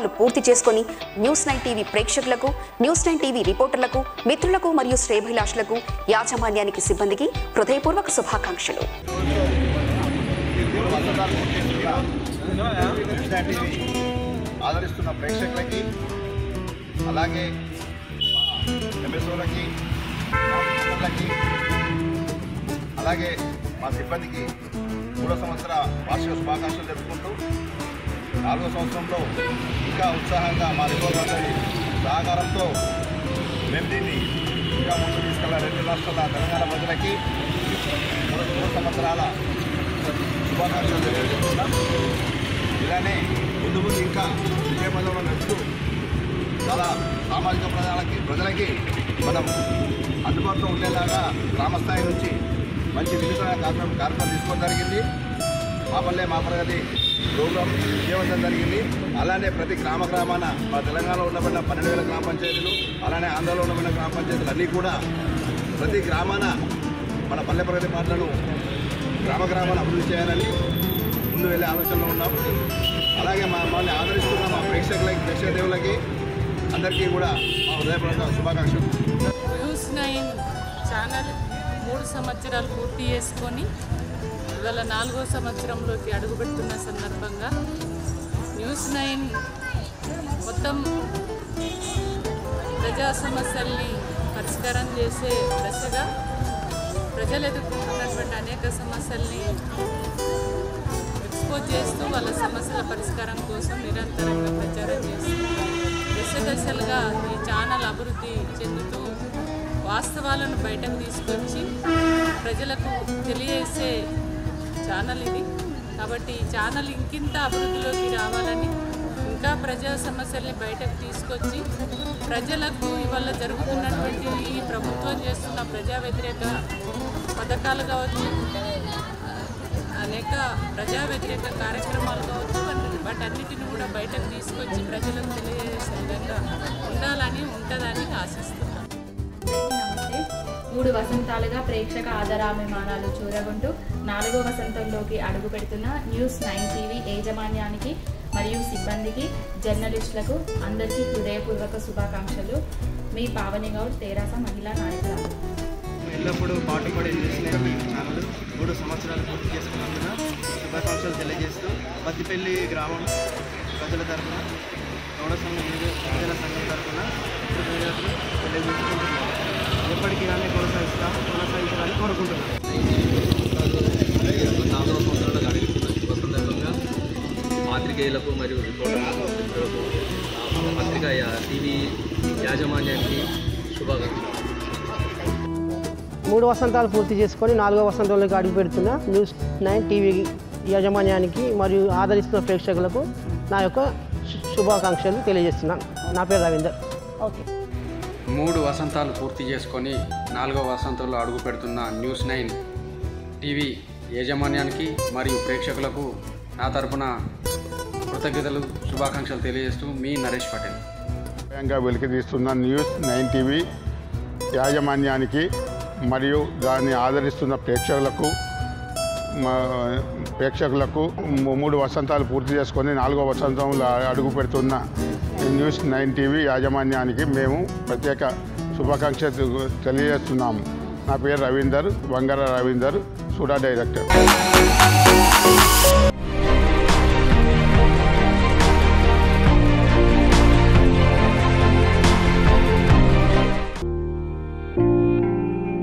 వసంతాలు పూర్తి చేసుకొని న్యూస్9 టీవీ ప్రేక్షకులకు, న్యూస్9 టీవీ రిపోర్టర్లకు, మిత్రులకు మరియు శ్రేయోభిలాషులకు, యాజమాన్యానికి, సిబ్బందికి హృదయపూర్వక శుభాకాంక్షలు. ఆదరిస్తున్న ప్రేక్షకులకి, అలాగే ఎంఎస్ఓలకి, అలాగే మా సిబ్బందికి 3వ సంవత్సర వార్షిక శుభాకాంక్షలు జరుపుకుంటూ 4వ సంవత్సరంలో ఇంకా ఉత్సాహంగా మా రిపోర్టర్లందరి సహకారంతో మేము దీన్ని ఇంకా ముందుకు తీసుకెళ్ళాలి. 2 రాష్ట్రాల తెలంగాణ ప్రజలకి 3 సంవత్సరాల శుభాకాంక్షలు తెలియజేస్తున్నాం. ఇలానే ముందు ఇంకా విజయపథంలో నడుస్తూ చాలా సామాజిక ప్రజలకి మనం అందుబాటులో ఉండేలాగా గ్రామస్థాయి నుంచి మంచి వినూత్న కార్యక్రమం తీసుకోవడం జరిగింది. మా పల్లె మా ప్రగతి ప్రోగ్రాం విజయవంతం జరిగింది. అలానే ప్రతి గ్రామాన మన తెలంగాణలో ఉండబడిన 12,000 గ్రామ పంచాయతీలు, అలానే ఆంధ్రలో ఉండబడిన గ్రామ పంచాయతీలు అన్నీ కూడా ప్రతి గ్రామాన మన పల్లె ప్రగతి పాటలను గ్రామాన అభివృద్ధి చేయాలని ముందు వెళ్ళే ఆలోచనలో ఉన్నాం. అలాగే మమ్మల్ని ఆదరిస్తున్న మా ప్రేక్షక దేవులకి అందరికీ కూడా మా హృదయపూర్వక శుభాకాంక్షలు. న్యూస్9 ఛానల్ 3 సంవత్సరాలు పూర్తి చేసుకొని ఇవాళ 4వ సంవత్సరంలోకి అడుగుపెడుతున్న సందర్భంగా న్యూస్9 మొత్తం ప్రజా సమస్యల్ని పరిష్కారం చేసే దశగా ప్రజలు ఎదుర్కొంటున్నటువంటి అనేక సమస్యల్ని ఎక్స్పోజ్ చేస్తూ వాళ్ళ సమస్యల పరిష్కారం కోసం నిరంతరంగా ప్రచారం చేస్తూ దశలుగా ఈ ఛానల్ అభివృద్ధి చెందుతూ వాస్తవాలను బయటకు తీసుకొచ్చి ప్రజలకు తెలియజేసే ఛానల్ ఇది. కాబట్టి ఈ ఛానల్ ఇంకింత అభివృద్ధిలోకి రావాలని, ఇంకా ప్రజా సమస్యల్ని బయటకు తీసుకొచ్చి ప్రజలకు ఇవాళ జరుగుతున్నటువంటి ఈ ప్రభుత్వం చేస్తున్న ప్రజా వ్యతిరేక పథకాలు కావచ్చు, అనేక ప్రజా వ్యతిరేక కార్యక్రమాలు కావచ్చు, వాటన్నిటిని కూడా బయటకు తీసుకొచ్చి ప్రజలకు తెలియజేసే విధంగా ఉంటుందని ఆశిస్తున్నాను. నమస్తే. 3 వసంతాలుగా ప్రేక్షక ఆదరాభిమానాలు చూరగొంటూ 4వ వసంతంలోకి అడుగు పెడుతున్న న్యూస్9 టీవీ యాజమాన్యానికి మరియు సిబ్బందికి, జర్నలిస్టులకు అందరికీ హృదయపూర్వక శుభాకాంక్షలు. మీ పావని గౌడ్, తెరాస మహిళా నాయకురాలు. ఎల్లప్పుడూ పాటుపడే న్యూస్9 ఛానల్ 3 సంవత్సరాలు పూర్తి చేసుకున్నందున శుభాకాంక్షలు తెలియజేస్తూ పత్తిపల్లి గ్రామం ప్రజల తరఫున, గౌడ సంఘం ప్రజల సంఘం తరఫున తెలియజేసుకుంటున్నాను. ఎప్పటికీ ఇలానే కొనసాగించాలని కోరుకుంటున్నాను. 4వ సంవత్సరాలుగా అడుగుతున్న శుభ సందర్భంగా పాత్రికేయులకు మరియు రిపోర్టర్లకు, పత్రికా టీవీ యాజమాన్యానికి శుభాకాంక్షలు. 3 వసంతాలు పూర్తి చేసుకొని 4వ వసంతంలోకి అడుగు పెడుతున్న న్యూస్9 టీవీ యాజమాన్యానికి మరియు ఆదరిస్తున్న ప్రేక్షకులకు నా యొక్క శుభాకాంక్షలు తెలియజేస్తున్నాను. నా పేరు రవీందర్. ఓకే. 3 వసంతాలు పూర్తి చేసుకొని 4వ వసంతంలో అడుగు పెడుతున్న న్యూస్9 టీవీ యాజమాన్యానికి మరియు ప్రేక్షకులకు నా తరపున కృతజ్ఞతలు, శుభాకాంక్షలు తెలియజేస్తూ మీ నరేష్ పటేల్. స్వయంగా వెలికితీస్తున్న న్యూస్9 టీవీ యాజమాన్యానికి మరియు దాన్ని ఆదరిస్తున్న ప్రేక్షకులకు 3 వసంతాలు పూర్తి చేసుకొని 4వ వసంతంలో అడుగు పెడుతున్న న్యూస్9 టీవీ యాజమాన్యానికి మేము ప్రత్యేక శుభాకాంక్షలు తెలియజేస్తున్నాము. నా పేరు రవీందర్, వంగర రవీందర్, సూడా డైరెక్టర్.